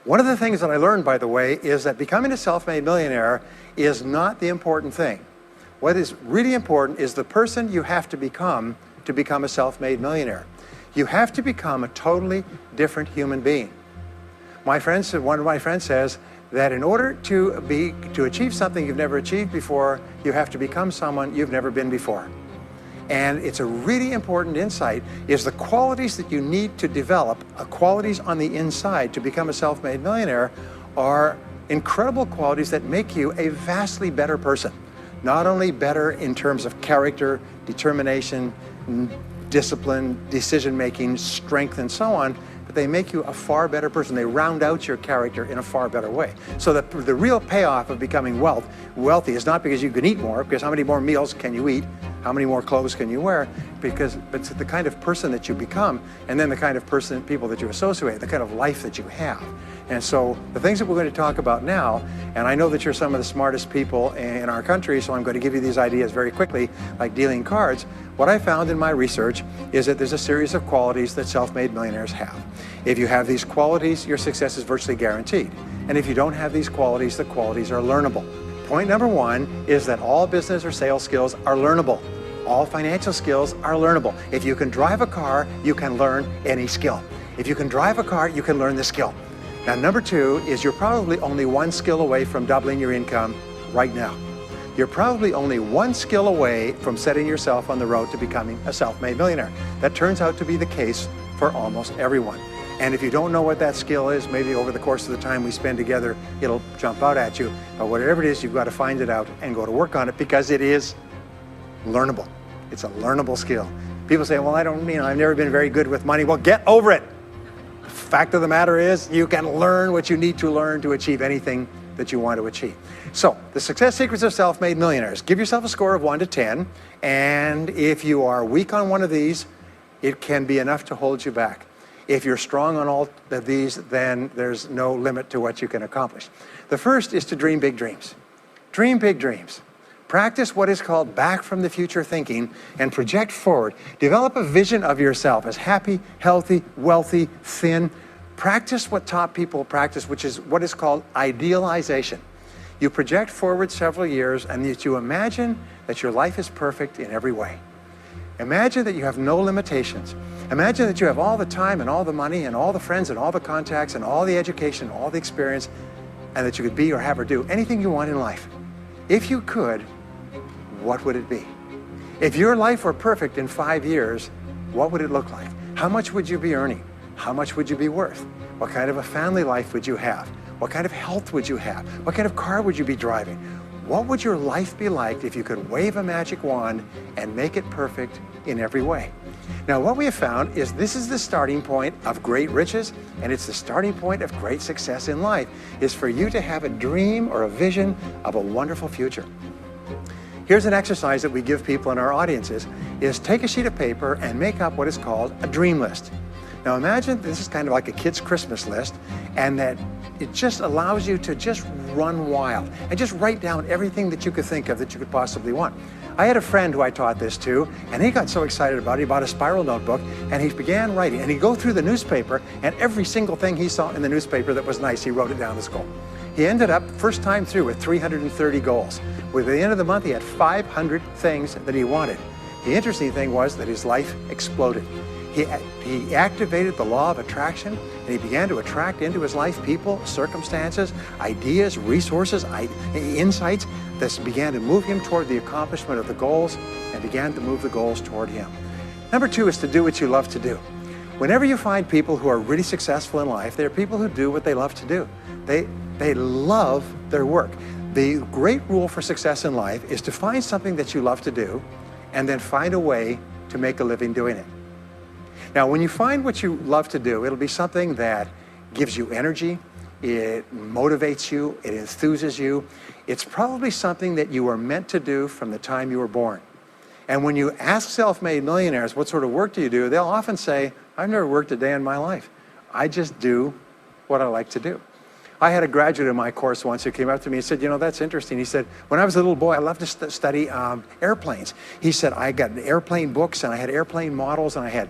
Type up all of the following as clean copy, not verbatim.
One of the things that I learned, by the way, is that becoming a self-made millionaire is not the important thing. What is really important is the person you have to become a self-made millionaire. You have to become a totally different human being. One of my friends says that in order to achieve something you've never achieved before, you have to become someone you've never been before. And it's a really important insight, is the qualities that you need to develop, qualities on the inside to become a self-made millionaire, are incredible qualities that make you a vastly better person. Not only better in terms of character, determination, discipline, decision-making, strength, and so on, but they make you a far better person. They round out your character in a far better way. So the real payoff of becoming wealthy is not because you can eat more, because how many more meals can you eat? How many more clothes can you wear? But it's the kind of person that you become, and then the kind of people that you associate, the kind of life that you have. And so the things that we're going to talk about now, and I know that you're some of the smartest people in our country, so I'm going to give you these ideas very quickly, like dealing cards. What I found in my research is that there's a series of qualities that self-made millionaires have. If you have these qualities, your success is virtually guaranteed. And if you don't have these qualities, the qualities are learnable. Point number one is that all business or sales skills are learnable. All financial skills are learnable. If you can drive a car, you can learn any skill. If you can drive a car, you can learn the skill. Now, number two is you're probably only one skill away from doubling your income right now. You're probably only one skill away from setting yourself on the road to becoming a self-made millionaire. That turns out to be the case for almost everyone. And if you don't know what that skill is, maybe over the course of the time we spend together, it'll jump out at you. But whatever it is, you've got to find it out and go to work on it, because it is learnable. It's a learnable skill. People say, well, I've never been very good with money. Well, get over it. The fact of the matter is, you can learn what you need to learn to achieve anything that you want to achieve. So, the success secrets of self-made millionaires. Give yourself a score of 1 to 10, and if you are weak on one of these, it can be enough to hold you back. If you're strong on all of these, then there's no limit to what you can accomplish. The first is to dream big dreams. Dream big dreams. Practice what is called back from the future thinking and project forward. Develop a vision of yourself as happy, healthy, wealthy, thin. Practice what top people practice, which is what is called idealization. You project forward several years and you imagine that your life is perfect in every way. Imagine that you have no limitations. Imagine that you have all the time and all the money and all the friends and all the contacts and all the education and all the experience, and that you could be or have or do anything you want in life. If you could, what would it be? If your life were perfect in 5 years, what would it look like? How much would you be earning? How much would you be worth? What kind of a family life would you have? What kind of health would you have? What kind of car would you be driving? What would your life be like if you could wave a magic wand and make it perfect in every way? Now, what we have found is this is the starting point of great riches, and it's the starting point of great success in life, is for you to have a dream or a vision of a wonderful future. Here's an exercise that we give people in our audiences, is take a sheet of paper and make up what is called a dream list. Now imagine this is kind of like a kid's Christmas list, and that it just allows you to just run wild and just write down everything that you could think of that you could possibly want. I had a friend who I taught this to, and he got so excited about it, he bought a spiral notebook, and he began writing. And he'd go through the newspaper, and every single thing he saw in the newspaper that was nice, he wrote it down as goal. He ended up, first time through, with 330 goals. With the end of the month, he had 500 things that he wanted. The interesting thing was that his life exploded. He activated the law of attraction, and he began to attract into his life people, circumstances, ideas, resources, insights that began to move him toward the accomplishment of the goals and began to move the goals toward him. Number two is to do what you love to do. Whenever you find people who are really successful in life, they're people who do what they love to do. They love their work. The great rule for success in life is to find something that you love to do and then find a way to make a living doing it. Now, when you find what you love to do, it'll be something that gives you energy, it motivates you, it enthuses you. It's probably something that you were meant to do from the time you were born. And when you ask self-made millionaires, what sort of work do you do? They'll often say, I've never worked a day in my life. I just do what I like to do. I had a graduate in my course once who came up to me and said, you know, that's interesting. He said, when I was a little boy, I loved to study airplanes. He said, I got airplane books and I had airplane models and I had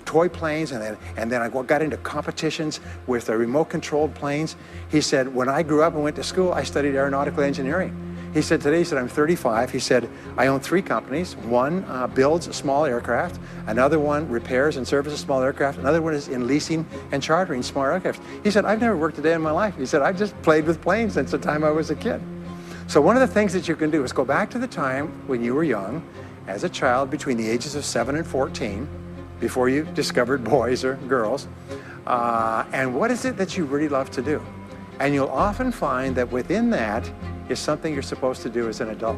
toy planes and then I got into competitions with remote controlled planes. He said, when I grew up and went to school, I studied aeronautical engineering. He said, today, he said, I'm 35. He said, I own 3 companies. One builds small aircraft. Another one repairs and services small aircraft. Another one is in leasing and chartering small aircraft. He said, I've never worked a day in my life. He said, I've just played with planes since the time I was a kid. So one of the things that you can do is go back to the time when you were young, as a child between the ages of 7 and 14, before you discovered boys or girls, and what is it that you really love to do? And you'll often find that within that is something you're supposed to do as an adult.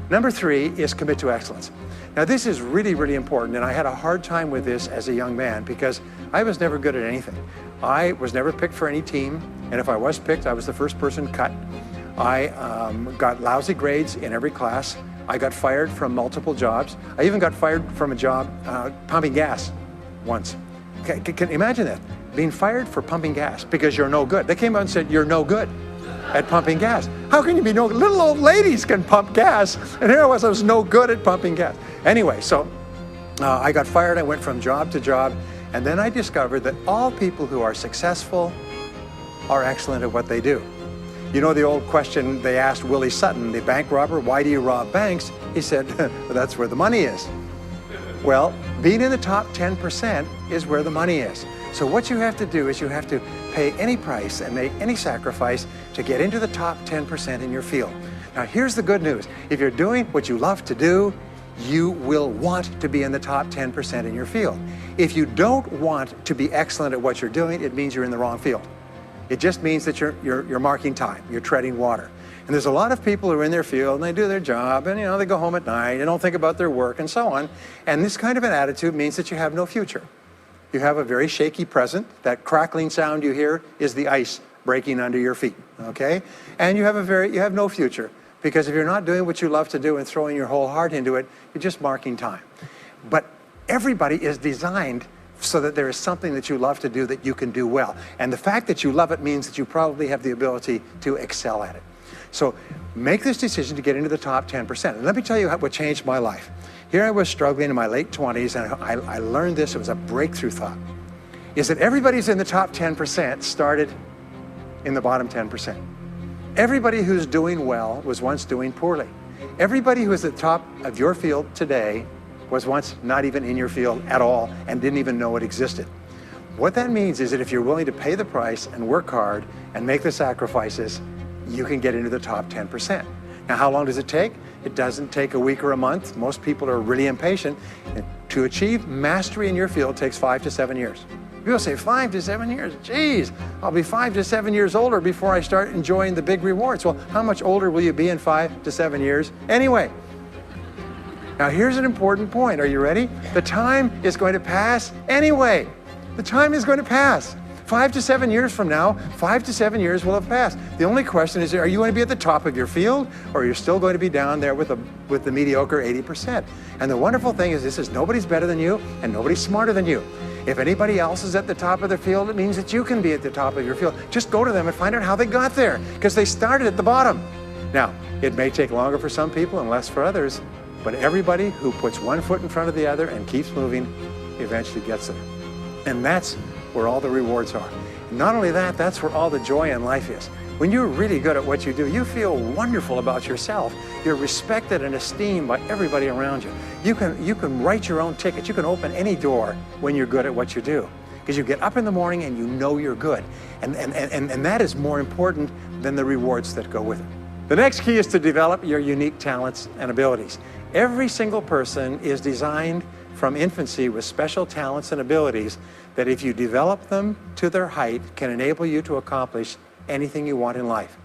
Number 3 is commit to excellence. Now this is really, really important, and I had a hard time with this as a young man because I was never good at anything. I was never picked for any team, and if I was picked, I was the first person cut. I got lousy grades in every class. I got fired from multiple jobs. I even got fired from a job pumping gas once. Can you imagine that? Being fired for pumping gas because you're no good. They came out and said, you're no good at pumping gas. How can you be no good? Little old ladies can pump gas. And here I was no good at pumping gas. Anyway, so I got fired. I went from job to job. And then I discovered that all people who are successful are excellent at what they do. You know the old question they asked Willie Sutton, the bank robber, why do you rob banks? He said, well, that's where the money is. Well, being in the top 10% is where the money is. So what you have to do is you have to pay any price and make any sacrifice to get into the top 10% in your field. Now here's the good news. If you're doing what you love to do, you will want to be in the top 10% in your field. If you don't want to be excellent at what you're doing, it means you're in the wrong field. It just means that you're marking time, you're treading water. And there's a lot of people who are in their field and they do their job and they go home at night and don't think about their work and so on. And this kind of an attitude means that you have no future. You have a very shaky present. That crackling sound you hear is the ice breaking under your feet, okay? And you have no future because if you're not doing what you love to do and throwing your whole heart into it, you're just marking time. But everybody is designed so that there is something that you love to do that you can do well. And the fact that you love it means that you probably have the ability to excel at it. So make this decision to get into the top 10%. And let me tell you what changed my life. Here I was struggling in my late 20s, and I learned this. It was a breakthrough thought, is that everybody's in the top 10% started in the bottom 10%. Everybody who's doing well was once doing poorly. Everybody who is at the top of your field today was once not even in your field at all and didn't even know it existed. What that means is that if you're willing to pay the price and work hard and make the sacrifices, you can get into the top 10%. Now, how long does it take? It doesn't take a week or a month. Most people are really impatient. And to achieve mastery in your field takes 5 to 7 years. People say 5 to 7 years. Geez, I'll be 5 to 7 years older before I start enjoying the big rewards. Well, how much older will you be in 5 to 7 years anyway? Now, here's an important point. Are you ready? The time is going to pass anyway. The time is going to pass. 5 to 7 years from now, 5 to 7 years will have passed. The only question is, are you going to be at the top of your field, or are you still going to be down there with the mediocre 80%? And the wonderful thing is this is nobody's better than you, and nobody's smarter than you. If anybody else is at the top of their field, it means that you can be at the top of your field. Just go to them and find out how they got there, because they started at the bottom. Now, it may take longer for some people and less for others, but everybody who puts one foot in front of the other and keeps moving eventually gets there. And that's where all the rewards are. And not only that, that's where all the joy in life is. When you're really good at what you do, you feel wonderful about yourself. You're respected and esteemed by everybody around you. You can write your own ticket. You can open any door when you're good at what you do. Because you get up in the morning and you know you're good. And that is more important than the rewards that go with it. The next key is to develop your unique talents and abilities. Every single person is designed from infancy with special talents and abilities that if you develop them to their height can enable you to accomplish anything you want in life.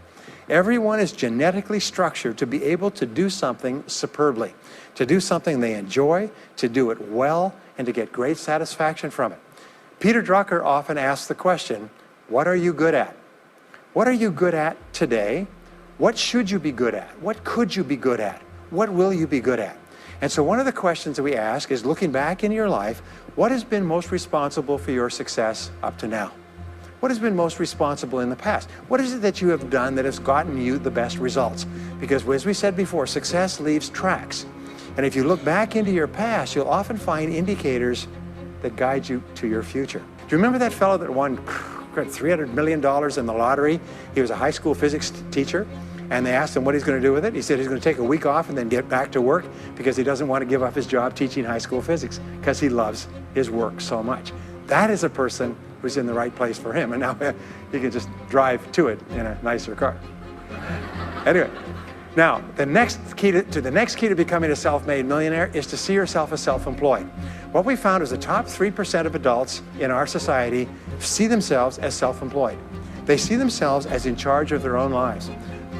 Everyone is genetically structured to be able to do something superbly, to do something they enjoy, to do it well, and to get great satisfaction from it. Peter Drucker often asks the question, what are you good at? What are you good at today? What should you be good at? What could you be good at? What will you be good at? And so one of the questions that we ask is, looking back in your life, what has been most responsible for your success up to now? What has been most responsible in the past? What is it that you have done that has gotten you the best results? Because as we said before, success leaves tracks. And if you look back into your past, you'll often find indicators that guide you to your future. Do you remember that fellow that won $300 million in the lottery? He was a high school physics teacher, and they asked him what he's going to do with it. He said he's going to take a week off and then get back to work because he doesn't want to give up his job teaching high school physics because he loves his work so much. That is a person who's in the right place for him, and now he can just drive to it in a nicer car. Anyway, now the next key to becoming a self-made millionaire is to see yourself as self-employed. What we found is the top 3% of adults in our society see themselves as self-employed. They see themselves as in charge of their own lives.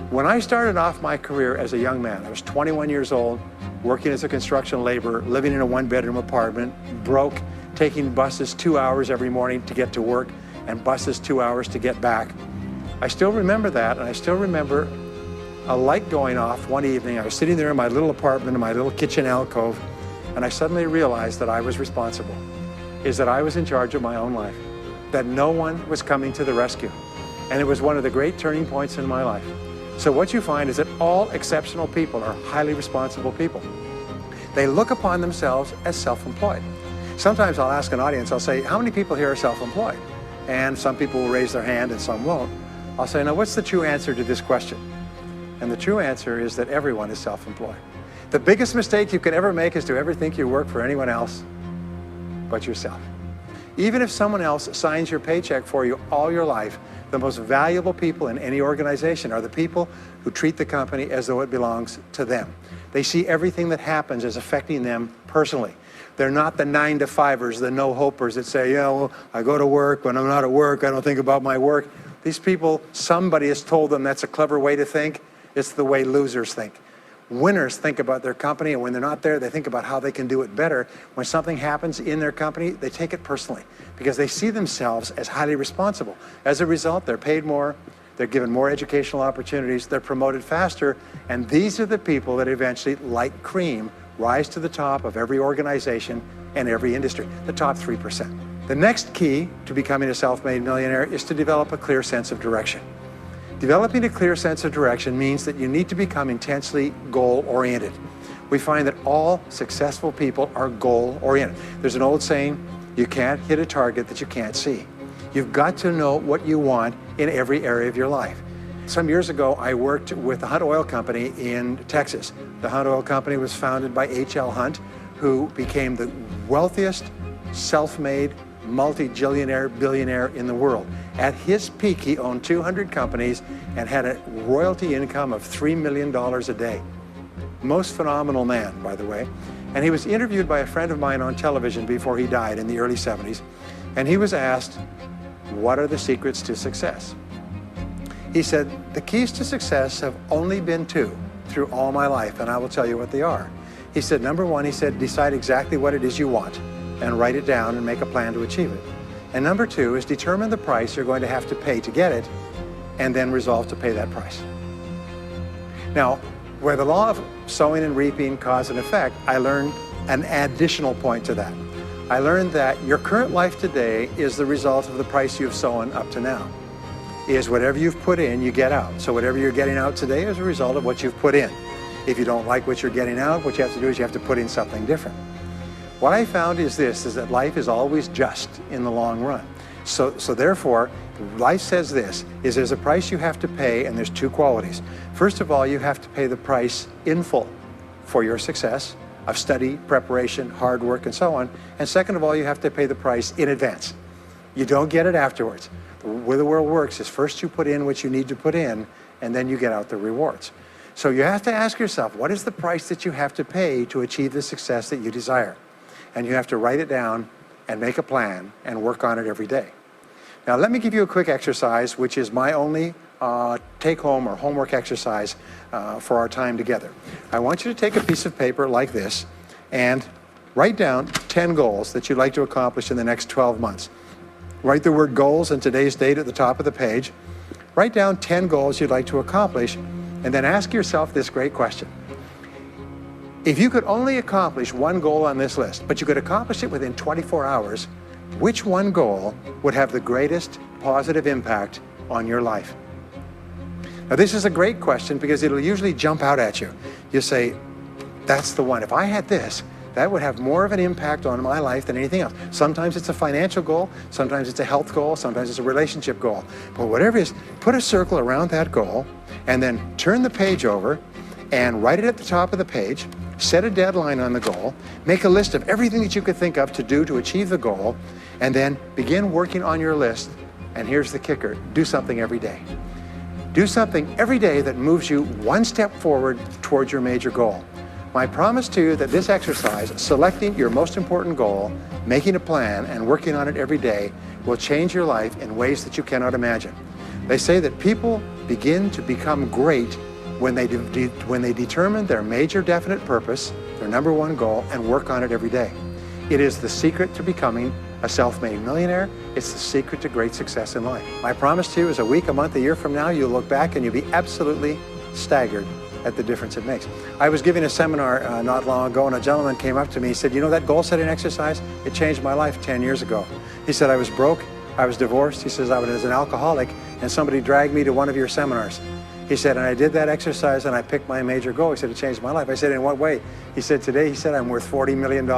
When I started off my career as a young man, I was 21 years old, working as a construction laborer, living in a one-bedroom apartment, broke, taking buses 2 hours every morning to get to work and buses 2 hours to get back. I still remember that, and I still remember a light going off one evening. I was sitting there in my little apartment, in my little kitchen alcove, and I suddenly realized that I was responsible, that I was in charge of my own life, that no one was coming to the rescue. And it was one of the great turning points in my life. So what you find is that all exceptional people are highly responsible people. They look upon themselves as self-employed. Sometimes I'll ask an audience, I'll say, how many people here are self-employed? And some people will raise their hand and some won't. I'll say, now what's the true answer to this question? And the true answer is that everyone is self-employed. The biggest mistake you could ever make is to ever think you work for anyone else but yourself. Even if someone else signs your paycheck for you all your life, the most valuable people in any organization are the people who treat the company as though it belongs to them. They see everything that happens as affecting them personally. They're not the 9-to-5ers, the no-hopers that say, well, I go to work, when I'm not at work, I don't think about my work. These people, somebody has told them that's a clever way to think. It's the way losers think. Winners think about their company, and when they're not there, they think about how they can do it better. When something happens in their company, they take it personally because they see themselves as highly responsible. As a result, they're paid more, they're given more educational opportunities, they're promoted faster, and these are the people that eventually, like cream, rise to the top of every organization and every industry, the top 3%. The next key to becoming a self-made millionaire is to develop a clear sense of direction. Developing a clear sense of direction means that you need to become intensely goal-oriented. We find that all successful people are goal-oriented. There's an old saying, you can't hit a target that you can't see. You've got to know what you want in every area of your life. Some years ago, I worked with the Hunt Oil Company in Texas. The Hunt Oil Company was founded by H.L. Hunt, who became the wealthiest, self-made, multi-jillionaire billionaire in the world. At his peak, he owned 200 companies and had a royalty income of $3 million a day. Most phenomenal man, by the way. And he was interviewed by a friend of mine on television before he died in the early 70s. And he was asked, what are the secrets to success? He said, the keys to success have only been two through all my life, and I will tell you what they are. He said, number one, he said, decide exactly what it is you want and write it down and make a plan to achieve it. And number two is determine the price you're going to have to pay to get it and then resolve to pay that price. Now, where the law of sowing and reaping cause and effect, I learned an additional point to that. I learned that your current life today is the result of the price you've sown up to now. Is whatever you've put in, you get out. So whatever you're getting out today is a result of what you've put in. If you don't like what you're getting out, what you have to do is you have to put in something different. What I found is that life is always just in the long run. So therefore, life says there's a price you have to pay, and there's two qualities. First of all, you have to pay the price in full for your success of study, preparation, hard work, and so on. And second of all, you have to pay the price in advance. You don't get it afterwards. The way the world works is first you put in what you need to put in, and then you get out the rewards. So you have to ask yourself, what is the price that you have to pay to achieve the success that you desire? And you have to write it down and make a plan and work on it every day. Now let me give you a quick exercise, which is my only take-home or homework exercise for our time together. I want you to take a piece of paper like this and write down 10 goals that you'd like to accomplish in the next 12 months. Write the word goals and today's date at the top of the page. Write down 10 goals you'd like to accomplish, and then ask yourself this great question. If you could only accomplish one goal on this list, but you could accomplish it within 24 hours, which one goal would have the greatest positive impact on your life? Now, this is a great question because it'll usually jump out at you. You say, that's the one. If I had this, that would have more of an impact on my life than anything else. Sometimes it's a financial goal, sometimes it's a health goal, sometimes it's a relationship goal. But whatever it is, put a circle around that goal and then turn the page over and write it at the top of the page, set a deadline on the goal, make a list of everything that you could think of to do to achieve the goal, and then begin working on your list. And here's the kicker, do something every day. Do something every day that moves you one step forward towards your major goal. My promise to you that this exercise, selecting your most important goal, making a plan, and working on it every day, will change your life in ways that you cannot imagine. They say that people begin to become great when they determine their major definite purpose, their number one goal, and work on it every day. It is the secret to becoming a self-made millionaire. It's the secret to great success in life. My promise to you is a week, a month, a year from now, you'll look back and you'll be absolutely staggered at the difference it makes. I was giving a seminar not long ago, and a gentleman came up to me. He said, you know that goal setting exercise? It changed my life 10 years ago. He said, I was broke, I was divorced. He says, I was an alcoholic, and somebody dragged me to one of your seminars. He said, and I did that exercise and I picked my major goal. He said, it changed my life. I said, in what way? He said, today, he said, I'm worth $40 million.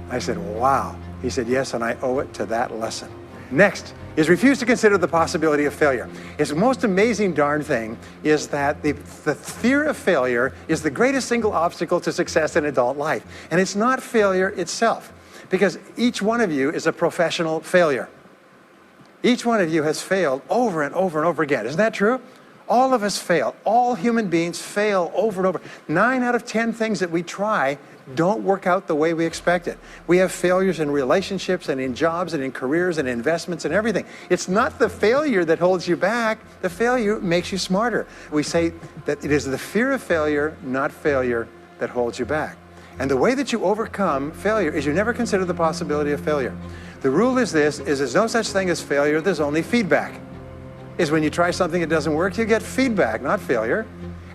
I said, wow. He said, yes, and I owe it to that lesson. Next is refuse to consider the possibility of failure. It's the most amazing darn thing is that the fear of failure is the greatest single obstacle to success in adult life. And it's not failure itself, because each one of you is a professional failure. Each one of you has failed over and over and over again. Isn't that true? All of us fail. All human beings fail over and over. 9 out of 10 things that we try don't work out the way we expected. We have failures in relationships and in jobs and in careers and investments and everything. It's not the failure that holds you back. The failure makes you smarter. We say that it is the fear of failure, not failure, that holds you back. And the way that you overcome failure is you never consider the possibility of failure. The rule is this, is there's no such thing as failure, there's only feedback. Is when you try something that doesn't work, you get feedback, not failure.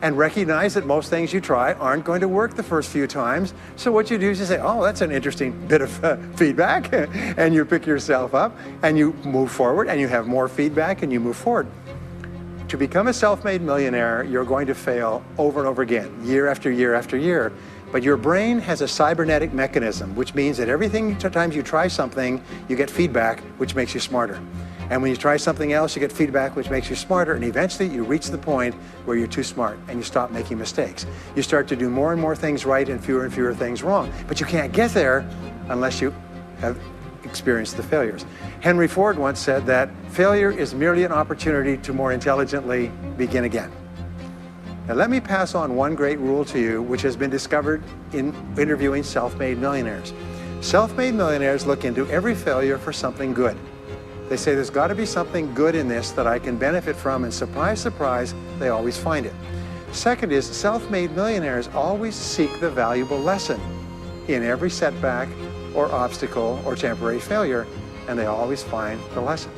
And recognize that most things you try aren't going to work the first few times. So what you do is you say, oh, that's an interesting bit of feedback. And you pick yourself up and you move forward and you have more feedback and you move forward. To become a self-made millionaire, you're going to fail over and over again, year after year after year. But your brain has a cybernetic mechanism, which means that times you try something, you get feedback, which makes you smarter. And when you try something else, you get feedback, which makes you smarter, and eventually you reach the point where you're too smart and you stop making mistakes. You start to do more and more things right and fewer things wrong. But you can't get there unless you have experienced the failures. Henry Ford once said that failure is merely an opportunity to more intelligently begin again. Now let me pass on one great rule to you, which has been discovered in interviewing self-made millionaires. Self-made millionaires look into every failure for something good. They say there's got to be something good in this that I can benefit from, and surprise, surprise, they always find it. Second is self-made millionaires always seek the valuable lesson in every setback or obstacle or temporary failure, and they always find the lesson.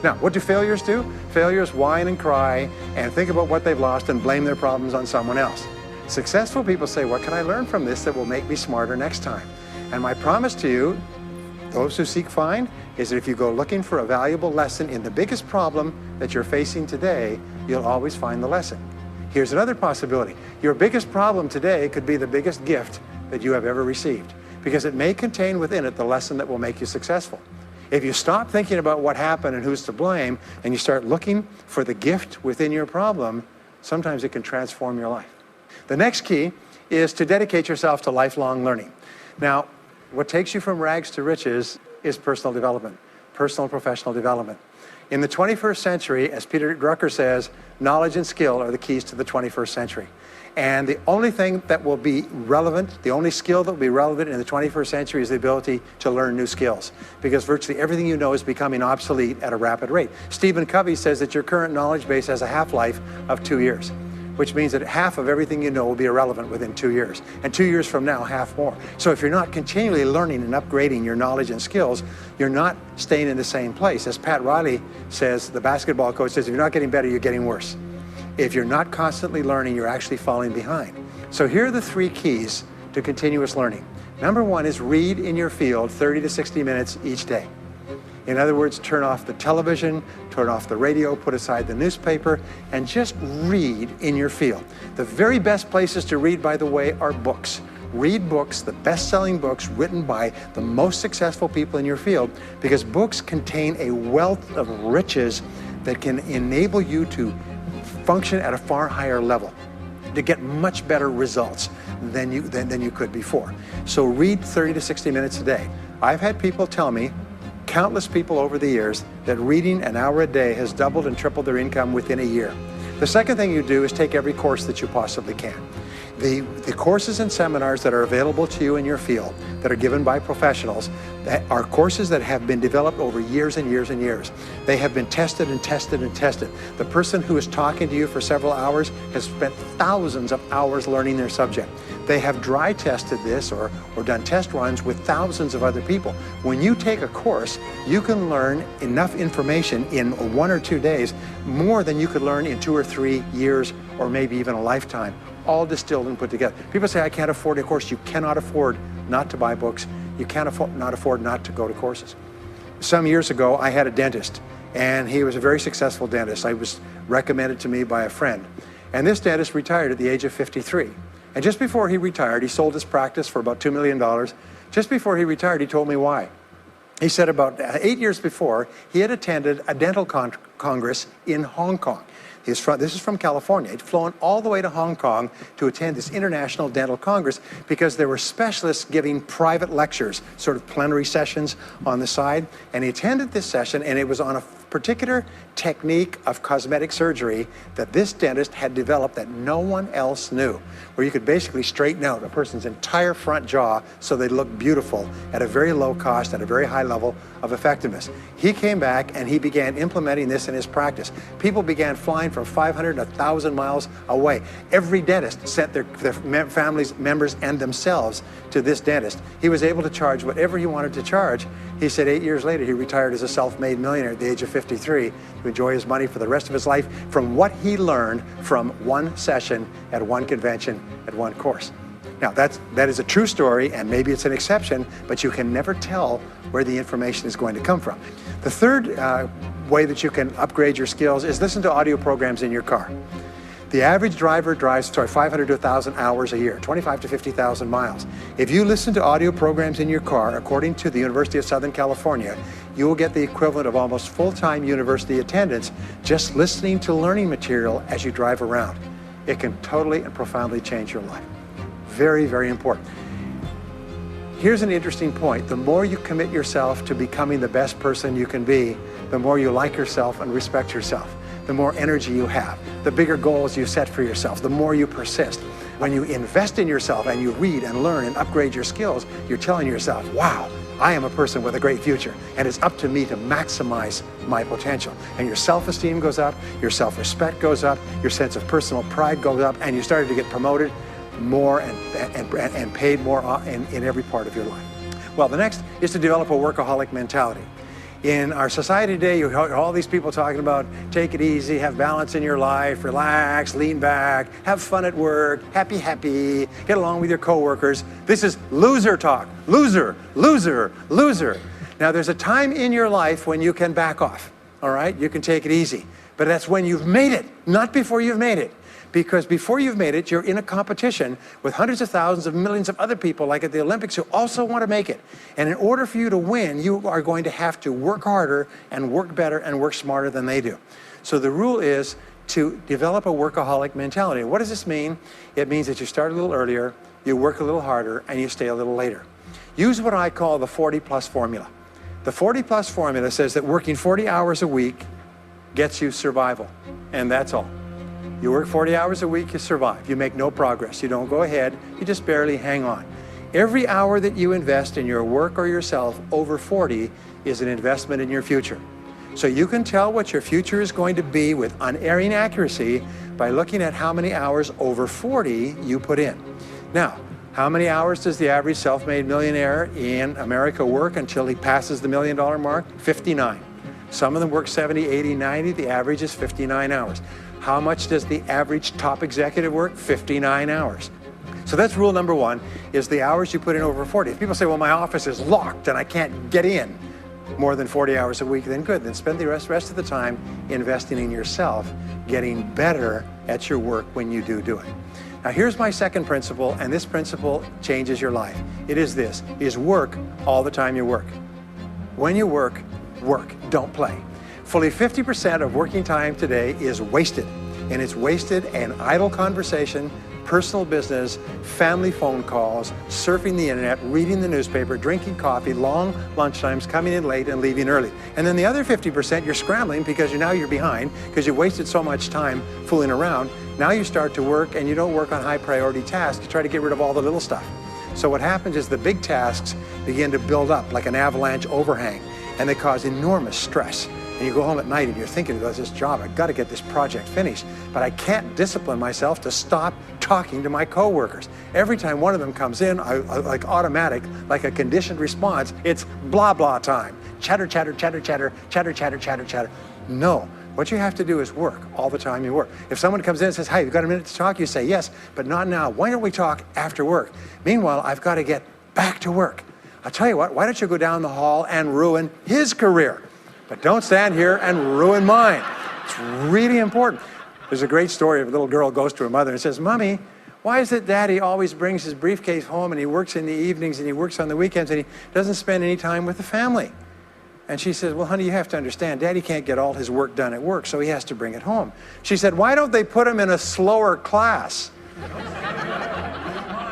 Now, what do failures do? Failures whine and cry and think about what they've lost and blame their problems on someone else. Successful people say, what can I learn from this that will make me smarter next time? And my promise to you, those who seek find, is that if you go looking for a valuable lesson in the biggest problem that you're facing today, you'll always find the lesson. Here's another possibility. Your biggest problem today could be the biggest gift that you have ever received, because it may contain within it the lesson that will make you successful. If you stop thinking about what happened and who's to blame, and you start looking for the gift within your problem, sometimes it can transform your life. The next key is to dedicate yourself to lifelong learning. Now, what takes you from rags to riches is personal development, personal and professional development. In the 21st century, as Peter Drucker says, knowledge and skill are the keys to the 21st century. And the only thing that will be relevant, the only skill that will be relevant in the 21st century is the ability to learn new skills, because virtually everything you know is becoming obsolete at a rapid rate. Stephen Covey says that your current knowledge base has a half-life of 2 years, which means that half of everything you know will be irrelevant within 2 years. And 2 years from now, half more. So if you're not continually learning and upgrading your knowledge and skills, you're not staying in the same place. As Pat Riley says, the basketball coach says, if you're not getting better, you're getting worse. If you're not constantly learning, you're actually falling behind. So here are the 3 keys to continuous learning. Number 1 is read in your field 30 to 60 minutes each day. In other words, turn off the television, turn off the radio, put aside the newspaper, and just read in your field. The very best places to read, by the way, are books. Read books, the best-selling books written by the most successful people in your field, because books contain a wealth of riches that can enable you to function at a far higher level, to get much better results than you could before. So read 30 to 60 minutes a day. I've had people tell me, countless people over the years, that reading an hour a day has doubled and tripled their income within a year. The second thing you do is take every course that you possibly can. The courses and seminars that are available to you in your field that are given by professionals that are courses that have been developed over years and years and years. They have been tested and tested and tested. The person who is talking to you for several hours has spent thousands of hours learning their subject. They have dry tested this or done test runs with thousands of other people. When you take a course, you can learn enough information in 1 or 2 days, more than you could learn in 2 or 3 years or maybe even a lifetime, all distilled and put together. People say, I can't afford a course. You cannot afford not to buy books. You can't afford not to go to courses. Some years ago, I had a dentist, and he was a very successful dentist. I was recommended to me by a friend. And this dentist retired at the age of 53. And just before he retired, he sold his practice for about $2 million. Just before he retired, he told me why. He said about 8 years before, he had attended a dental congress in Hong Kong. This is from California. He'd flown all the way to Hong Kong to attend this international dental congress because there were specialists giving private lectures, sort of plenary sessions on the side. And he attended this session, and it was on a particular technique of cosmetic surgery that this dentist had developed that no one else knew, where you could basically straighten out a person's entire front jaw so they look beautiful at a very low cost, at a very high level of effectiveness. He came back and he began implementing this in his practice. People began flying from 500 to 1,000 miles away. Every dentist sent their families, members, and themselves to this dentist. He was able to charge whatever he wanted to charge. He said 8 years later, he retired as a self-made millionaire at the age of 53 to enjoy his money for the rest of his life from what he learned from one session at one convention at one course. Now, that is a true story, and maybe it's an exception, but you can never tell where the information is going to come from. The third way that you can upgrade your skills is listen to audio programs in your car. The average driver drives 500 to 1,000 hours a year, 25 to 50,000 miles. If you listen to audio programs in your car, according to the University of Southern California, you will get the equivalent of almost full-time university attendance just listening to learning material as you drive around. It can totally and profoundly change your life. Very, very important. Here's an interesting point. The more you commit yourself to becoming the best person you can be, the more you like yourself and respect yourself, the more energy you have, the bigger goals you set for yourself, the more you persist. When you invest in yourself and you read and learn and upgrade your skills, you're telling yourself, wow, I am a person with a great future, and it's up to me to maximize my potential. And your self-esteem goes up, your self-respect goes up, your sense of personal pride goes up, and you started to get promoted more and paid more in every part of your life. Well, the next is to develop a workaholic mentality. In our society today, you hear all these people talking about take it easy, have balance in your life, relax, lean back, have fun at work, happy, get along with your coworkers. This is loser talk. Loser, loser, loser. Now, there's a time in your life when you can back off, all right? You can take it easy. But that's when you've made it, not before you've made it. Because before you've made it, you're in a competition with hundreds of thousands of millions of other people, like at the Olympics, who also want to make it. And in order for you to win, you are going to have to work harder and work better and work smarter than they do. So the rule is to develop a workaholic mentality. What does this mean? It means that you start a little earlier, you work a little harder, and you stay a little later. Use what I call the 40-plus formula. The 40-plus formula says that working 40 hours a week gets you survival, and that's all. You work 40 hours a week, you survive. You make no progress. You don't go ahead. You just barely hang on. Every hour that you invest in your work or yourself over 40 is an investment in your future. So you can tell what your future is going to be with unerring accuracy by looking at how many hours over 40 you put in. Now, how many hours does the average self-made millionaire in America work until he passes the $1 million mark? 59. Some of them work 70, 80, 90. The average is 59 hours. How much does the average top executive work? 59 hours. So that's rule number one, is the hours you put in over 40. If people say, well, my office is locked and I can't get in. more than 40 hours a week, then good. Then spend the rest of the time investing in yourself, getting better at your work when you do it. Now here's my second principle, and this principle changes your life. It is this, is work all the time you work. When you work, work, don't play. Fully 50% of working time today is wasted, and it's wasted in idle conversation, personal business, family phone calls, surfing the internet, reading the newspaper, drinking coffee, long lunchtimes, coming in late and leaving early. And then the other 50%, you're scrambling because you're behind because you wasted so much time fooling around. Now you start to work and you don't work on high priority tasks. You try to get rid of all the little stuff. So what happens is the big tasks begin to build up like an avalanche overhang, and they cause enormous stress. And you go home at night and you're thinking about this job, I've got to get this project finished, but I can't discipline myself to stop talking to my coworkers. Every time one of them comes in, I like automatic, like a conditioned response, it's blah, blah time. Chatter, chatter, chatter, chatter, chatter, chatter, chatter, chatter. No, what you have to do is work all the time you work. If someone comes in and says, hey, you've got a minute to talk, you say, yes, but not now. Why don't we talk after work? Meanwhile, I've got to get back to work. I'll tell you what, why don't you go down the hall and ruin his career? But don't stand here and ruin mine. It's really important. There's a great story of a little girl goes to her mother and says, Mommy, why is it Daddy always brings his briefcase home and he works in the evenings and he works on the weekends and he doesn't spend any time with the family? And she says, well, honey, you have to understand, Daddy can't get all his work done at work, so he has to bring it home. She said, why don't they put him in a slower class?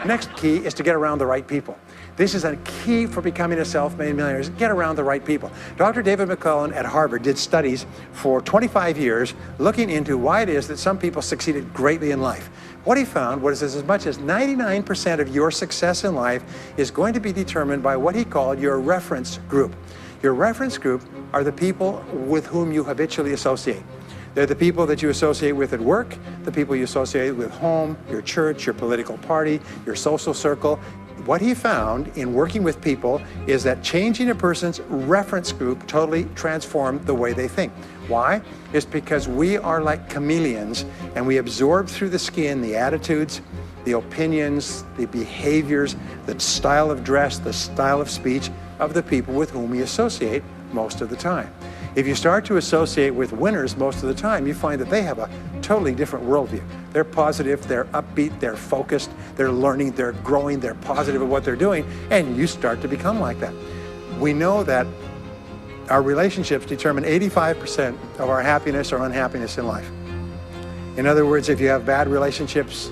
Next key is to get around the right people. This is a key for becoming a self-made millionaire, is get around the right people. Dr. David McClellan at Harvard did studies for 25 years looking into why it is that some people succeeded greatly in life. What he found was as much as 99% of your success in life is going to be determined by what he called your reference group. Your reference group are the people with whom you habitually associate. They're the people that you associate with at work, the people you associate with home, your church, your political party, your social circle. What he found in working with people is that changing a person's reference group totally transformed the way they think. Why? It's because we are like chameleons and we absorb through the skin the attitudes, the opinions, the behaviors, the style of dress, the style of speech of the people with whom we associate most of the time. If you start to associate with winners most of the time, you find that they have a totally different worldview. They're positive, they're upbeat, they're focused, they're learning, they're growing, they're positive at what they're doing, and you start to become like that. We know that our relationships determine 85% of our happiness or unhappiness in life. In other words, if you have bad relationships,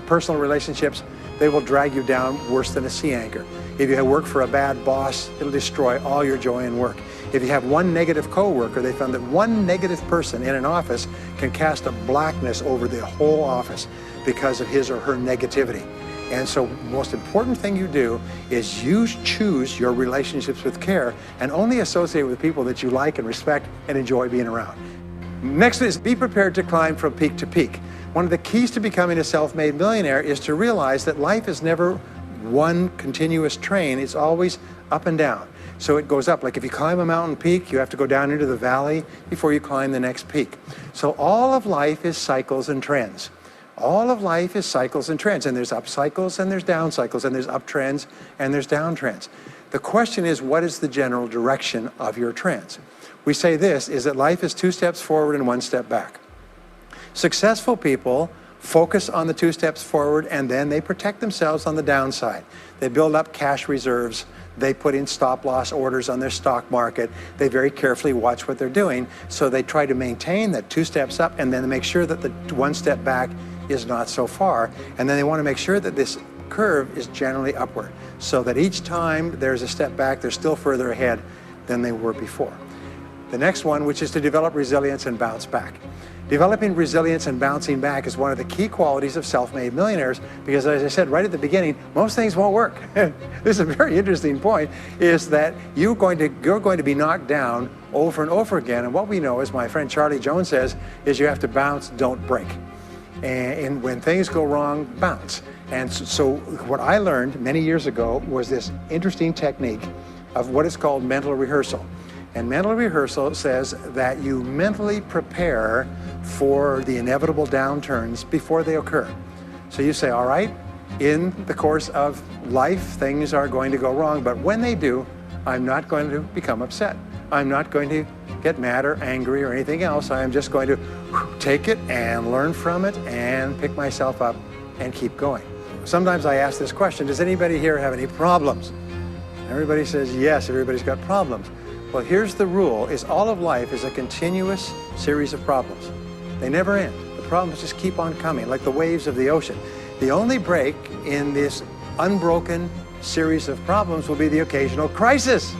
personal relationships, they will drag you down worse than a sea anchor. If you work for a bad boss, it'll destroy all your joy in work. If you have one negative coworker, they found that one negative person in an office can cast a blackness over the whole office because of his or her negativity. And so the most important thing you do is you choose your relationships with care and only associate with people that you like and respect and enjoy being around. Next is be prepared to climb from peak to peak. One of the keys to becoming a self-made millionaire is to realize that life is never one continuous train. It's always up and down. So it goes up. Like if you climb a mountain peak, you have to go down into the valley before you climb the next peak. So all of life is cycles and trends. All of life is cycles and trends. And there's up cycles and there's down cycles and there's up trends and there's down trends. The question is, what is the general direction of your trends? We say this, is that life is 2 steps forward and 1 step back. Successful people focus on the 2 steps forward and then they protect themselves on the downside. They build up cash reserves. They put in stop loss orders on their stock market. They very carefully watch what they're doing. So they try to maintain that 2 steps up and then they make sure that the 1 step back is not so far. And then they want to make sure that this curve is generally upward so that each time there's a step back, they're still further ahead than they were before. The next one, which is to develop resilience and bounce back. Developing resilience and bouncing back is one of the key qualities of self-made millionaires because, as I said right at the beginning, most things won't work. This is a very interesting point, is that you're going to be knocked down over and over again. And what we know, as my friend Charlie Jones says, is you have to bounce, don't break. And when things go wrong, bounce. And so what I learned many years ago was this interesting technique of what is called mental rehearsal. And mental rehearsal says that you mentally prepare for the inevitable downturns before they occur. So you say, all right, in the course of life, things are going to go wrong, but when they do, I'm not going to become upset. I'm not going to get mad or angry or anything else. I am just going to take it and learn from it and pick myself up and keep going. Sometimes I ask this question, does anybody here have any problems? Everybody says yes, everybody's got problems. Well, here's the rule, is all of life is a continuous series of problems. They never end. The problems just keep on coming, like the waves of the ocean. The only break in this unbroken series of problems will be the occasional crisis.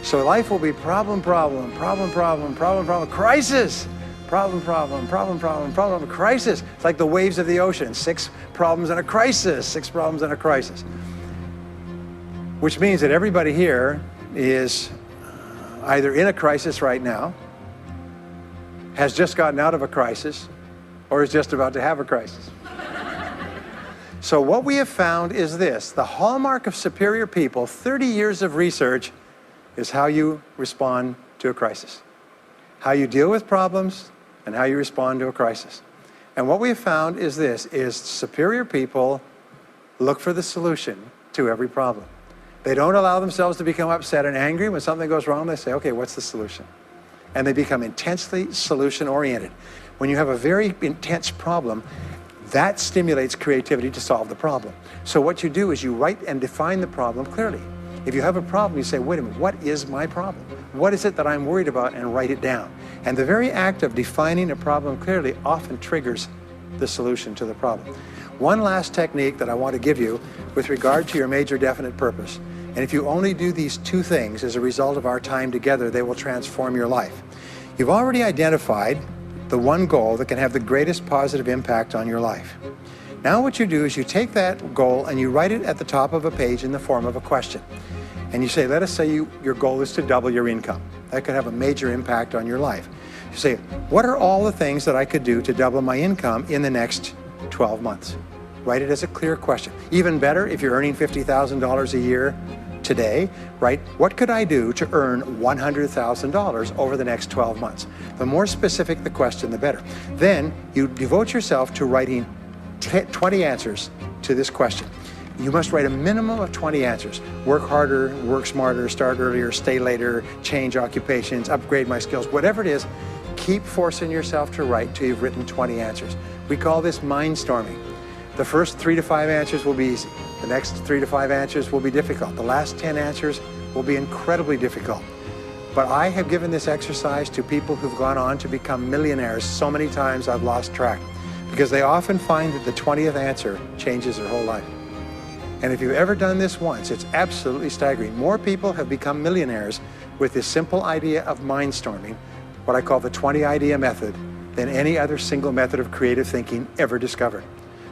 So life will be problem, problem, problem, problem, problem, problem, crisis. Problem, problem, problem, problem, problem, crisis. It's like the waves of the ocean. 6 problems and a crisis, 6 problems and a crisis. Which means that everybody here is either in a crisis right now, has just gotten out of a crisis, or is just about to have a crisis. So what we have found is this: the hallmark of superior people, 30 years of research, is how you respond to a crisis. How you deal with problems and how you respond to a crisis. And what we have found is this, is superior people look for the solution to every problem. They don't allow themselves to become upset and angry. When something goes wrong, they say, okay, what's the solution? And they become intensely solution-oriented. When you have a very intense problem, that stimulates creativity to solve the problem. So what you do is you write and define the problem clearly. If you have a problem, you say, wait a minute, what is my problem? What is it that I'm worried about? And write it down. And the very act of defining a problem clearly often triggers the solution to the problem. One last technique that I want to give you with regard to your major definite purpose. And if you only do these 2 things as a result of our time together, they will transform your life. You've already identified the one goal that can have the greatest positive impact on your life. Now what you do is you take that goal and you write it at the top of a page in the form of a question. And you say, let us say your goal is to double your income. That could have a major impact on your life. You say, what are all the things that I could do to double my income in the next 12 months? Write it as a clear question. Even better, if you're earning $50,000 a year today, write, what could I do to earn $100,000 over the next 12 months? The more specific the question, the better. Then you devote yourself to writing 20 answers to this question. You must write a minimum of 20 answers. Work harder, work smarter, start earlier, stay later, change occupations, upgrade my skills, whatever it is, keep forcing yourself to write till you've written 20 answers. We call this mind storming. The first 3 to 5 answers will be easy. The next 3 to 5 answers will be difficult. The last 10 answers will be incredibly difficult. But I have given this exercise to people who've gone on to become millionaires so many times I've lost track, because they often find that the 20th answer changes their whole life. And if you've ever done this once, it's absolutely staggering. More people have become millionaires with this simple idea of mind storming, what I call the 20 idea method, than any other single method of creative thinking ever discovered.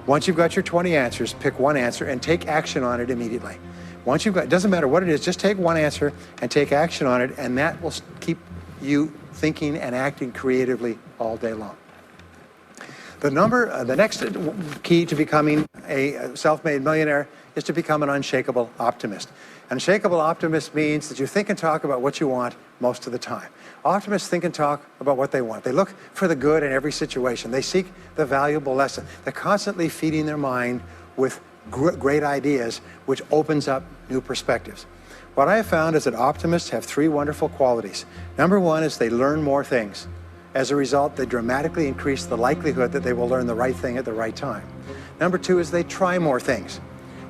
Once you've got your 20 answers, pick one answer and take action on it immediately. Once you've got, it doesn't matter what it is, just take one answer and take action on it, and that will keep you thinking and acting creatively all day long. The next key to becoming a self-made millionaire is to become an unshakable optimist. An unshakable optimist means that you think and talk about what you want most of the time. Optimists think and talk about what they want. They look for the good in every situation. They seek the valuable lesson. They're constantly feeding their mind with great ideas, which opens up new perspectives. What I have found is that optimists have 3 wonderful qualities. Number 1 is they learn more things. As a result, they dramatically increase the likelihood that they will learn the right thing at the right time. Number 2 is they try more things,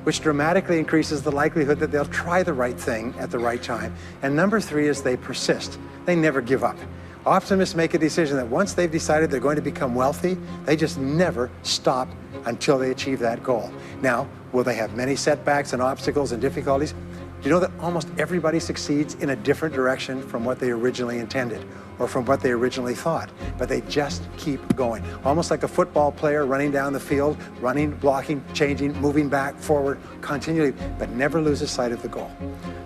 which dramatically increases the likelihood that they'll try the right thing at the right time. And number 3 is they persist. They never give up. Optimists make a decision that once they've decided they're going to become wealthy, they just never stop until they achieve that goal. Now, will they have many setbacks and obstacles and difficulties? Do you know that almost everybody succeeds in a different direction from what they originally intended or from what they originally thought? But they just keep going. Almost like a football player running down the field, running, blocking, changing, moving back, forward, continually, but never loses sight of the goal.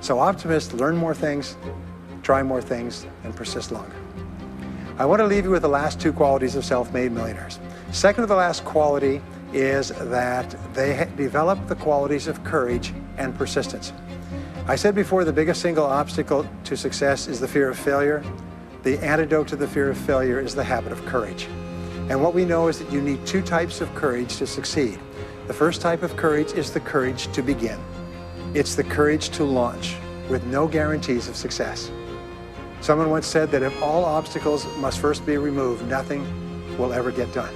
So optimists learn more things, try more things, and persist longer. I want to leave you with the last 2 qualities of self-made millionaires. Second to the last quality is that they develop the qualities of courage and persistence. I said before, the biggest single obstacle to success is the fear of failure. The antidote to the fear of failure is the habit of courage. And what we know is that you need 2 types of courage to succeed. The first type of courage is the courage to begin. It's the courage to launch. with no guarantees of success. Someone once said that if all obstacles must first be removed, nothing will ever get done.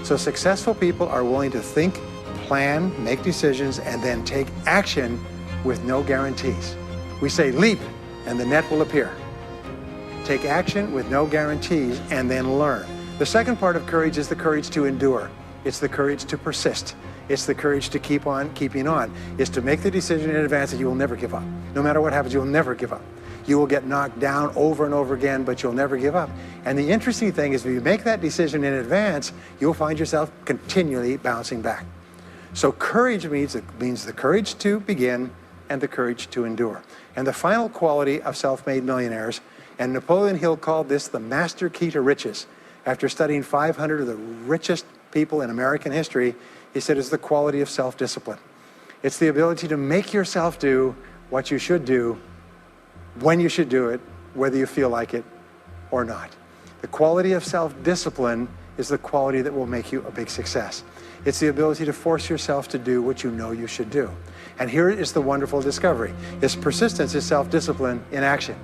So successful people are willing to think, plan, make decisions, and then take action with no guarantees. We say leap, and the net will appear. Take action with no guarantees, and then learn. The second part of courage is the courage to endure. It's the courage to persist. It's the courage to keep on keeping on. It's to make the decision in advance that you will never give up. No matter what happens, you will never give up. You will get knocked down over and over again, but you'll never give up. And the interesting thing is, if you make that decision in advance, you'll find yourself continually bouncing back. So courage means the courage to begin and the courage to endure. And the final quality of self-made millionaires, and Napoleon Hill called this the master key to riches. After studying 500 of the richest people in American history, he said it's the quality of self-discipline. It's the ability to make yourself do what you should do, when you should do it, whether you feel like it or not. The quality of self-discipline is the quality that will make you a big success. It's the ability to force yourself to do what you know you should do. And here is the wonderful discovery. This persistence is self-discipline in action.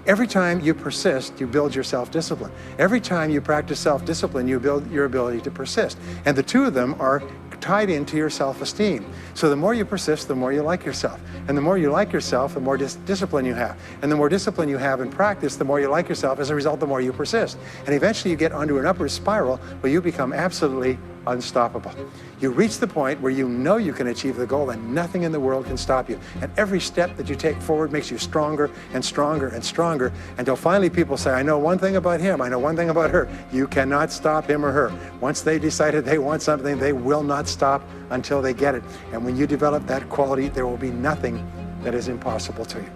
Every time you persist, you build your self-discipline. Every time you practice self-discipline, you build your ability to persist. And the two of them are tied into your self-esteem. So the more you persist, the more you like yourself. And the more you like yourself, the more discipline you have. And the more discipline you have in practice, the more you like yourself. As a result, the more you persist. And eventually you get onto an upward spiral where you become absolutely unstoppable. You reach the point where you know you can achieve the goal and nothing in the world can stop you. And every step that you take forward makes you stronger and stronger and stronger, until finally people say, I know one thing about him, I know one thing about her. You cannot stop him or her. Once they decided they want something, they will not stop until they get it. And when you develop that quality, there will be nothing that is impossible to you.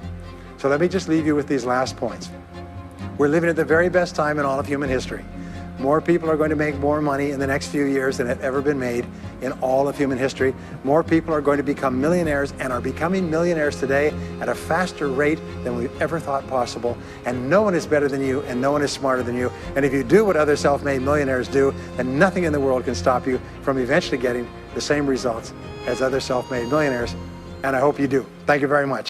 So let me just leave you with these last points. We're living at the very best time in all of human history. More people are going to make more money in the next few years than have ever been made in all of human history. More people are going to become millionaires and are becoming millionaires today at a faster rate than we've ever thought possible. And no one is better than you, and no one is smarter than you. And if you do what other self-made millionaires do, then nothing in the world can stop you from eventually getting the same results as other self-made millionaires. And I hope you do. Thank you very much.